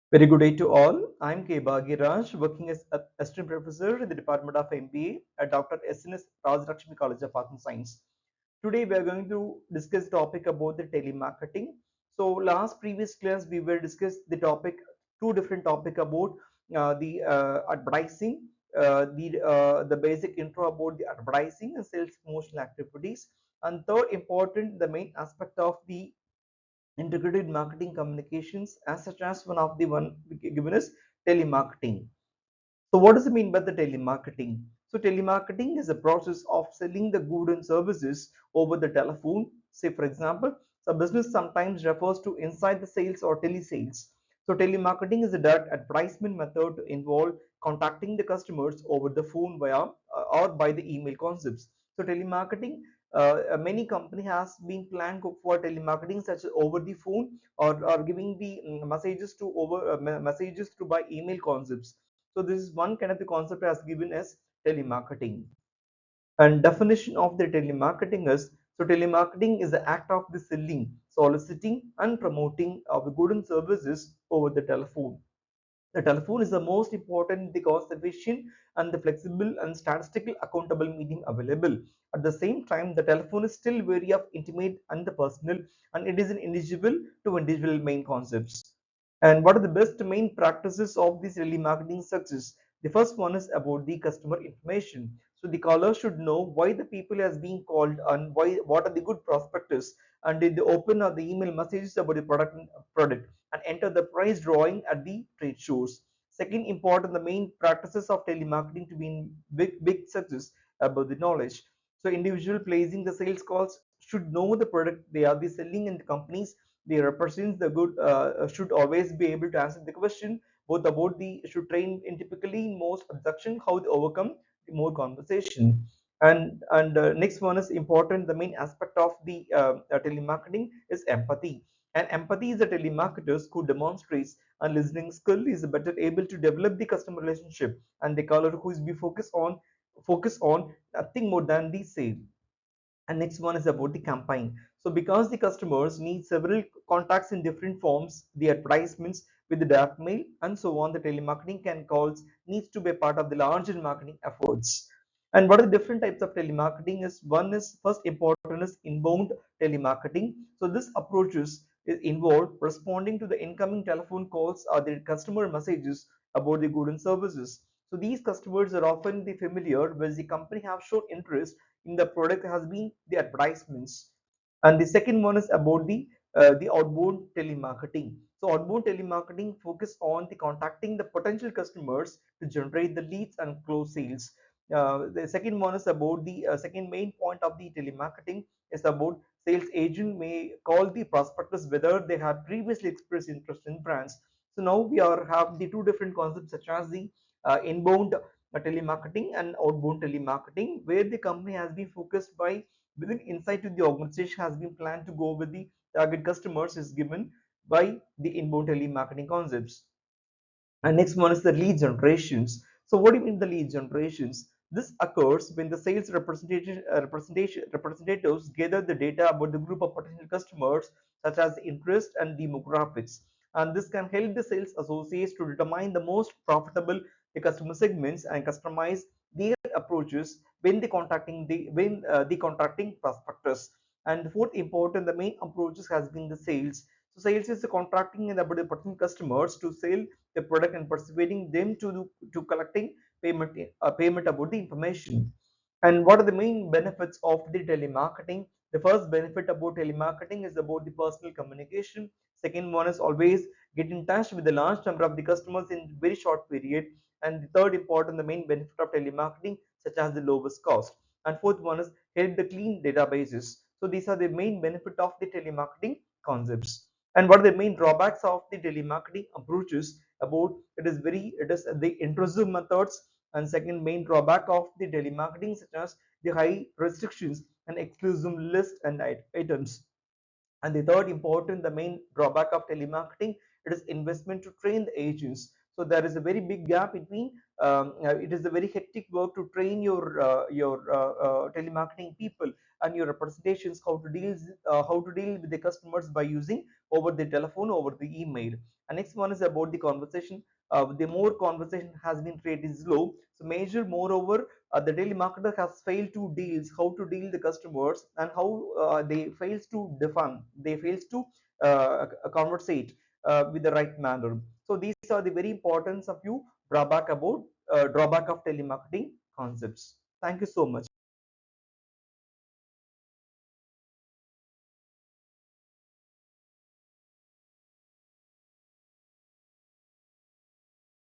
Very good day to all. I'm K.Bakiyaraj, working as an assistant professor in the Department of MBA at Dr. S.N.S. Rajlakshmi College of Arts and Science. Today we are going to discuss the topic about the telemarketing. So last previous class we were discussed the topic, two different topic about the advertising, the basic intro about the advertising and sales promotional activities, and third important the main aspect of the integrated marketing communications as such as one of the one given as telemarketing. So what does it mean by the telemarketing? So telemarketing is a process of selling the goods and services over the telephone. Say for example, the business sometimes refers to inside the sales or telesales. So telemarketing is a direct advertisement method to involve contacting the customers over the phone via or by the email concepts. So telemarketing, many company has been planned for telemarketing such as over the phone or giving the messages to over messages to by email concepts. So this is one kind of the concept as given as telemarketing. And definition of the telemarketing is, so telemarketing is the act of the selling, soliciting and promoting of the goods and services over the telephone. The telephone is the most important, the cost efficient and the flexible and statistical accountable medium available. At the same time, the telephone is still very of intimate and the personal, and it is an individual to individual main concepts. And what are the best main practices of this telemarketing success? The first one is about the customer information. So the caller should know why the people has been called and why what are the good prospectus, and did they open or the email messages about the product and enter the price drawing at the trade shows. Second important, the main practices of telemarketing to be in big success about the knowledge. So individual placing the sales calls should know the product they are the selling, in the companies they represent the good should always be able to answer the question both about the should train in typically most objection how to overcome the more conversation. And next one is important, the main aspect of the telemarketing is empathy. And empathy is a telemarketers who demonstrates a listening skill is better able to develop the customer relationship, and the caller who is be focus on nothing more than the sale. And next one is about the campaign. So because the customers need several contacts in different forms, the advertisements with the direct mail and so on, the telemarketing can calls needs to be a part of the larger marketing efforts. And what are the different types of telemarketing is, one is first important is inbound telemarketing. So this approaches is involved responding to the incoming telephone calls or the customer messages about the goods and services. So these customers are often the familiar where the company have shown interest in the product has been the advertisements. And the second one is about the outbound telemarketing. So outbound telemarketing focus on the contacting the potential customers to generate the leads and close sales. The second one is about the second main point of the telemarketing is about sales agent may call the prospectus whether they have previously expressed interest in brands. So now we are have the two different concepts such as the inbound telemarketing and outbound telemarketing, where the company has been focused by within insight to the organization has been planned to go with the target customers is given by the inbound telemarketing concepts. And next one is the lead generations. So what do you mean the lead generations? This occurs when the sales representatives gather the data about the group of potential customers such as interest and demographics, and this can help the sales associates to determine the most profitable the customer segments and customize their approaches when the contracting prospectus. And the fourth important, the main approaches has been the sales. So sales is the contracting and about the potential customers to sell the product and persuading them to collecting payment about the information. And what are the main benefits of the telemarketing? The first benefit about telemarketing is about the personal communication. Second one is always get in touch with the large number of the customers in very short period. And the third important, the main benefit of telemarketing such as the lowest cost. And fourth one is help the clean databases. So these are the main benefit of the telemarketing concepts. And what are the main drawbacks of the telemarketing approaches? About it is the intrusive methods, and second main drawback of the telemarketing such as the high restrictions and exclusive list and items. And the third important, the main drawback of telemarketing, it is investment to train the agents. So there is a very big gap between it is a very hectic work to train your telemarketing people, and your representations how to deal with the customers by using over the telephone, over the email. And next one is about the conversation. The more conversation has been rate is low, so major moreover the telemarketer has failed to deals how to deal the customers, and how they fails to define, they fails to conversate with the right manner. So these are the very importance of you drawback about drawback of telemarketing concepts. Thank you so much.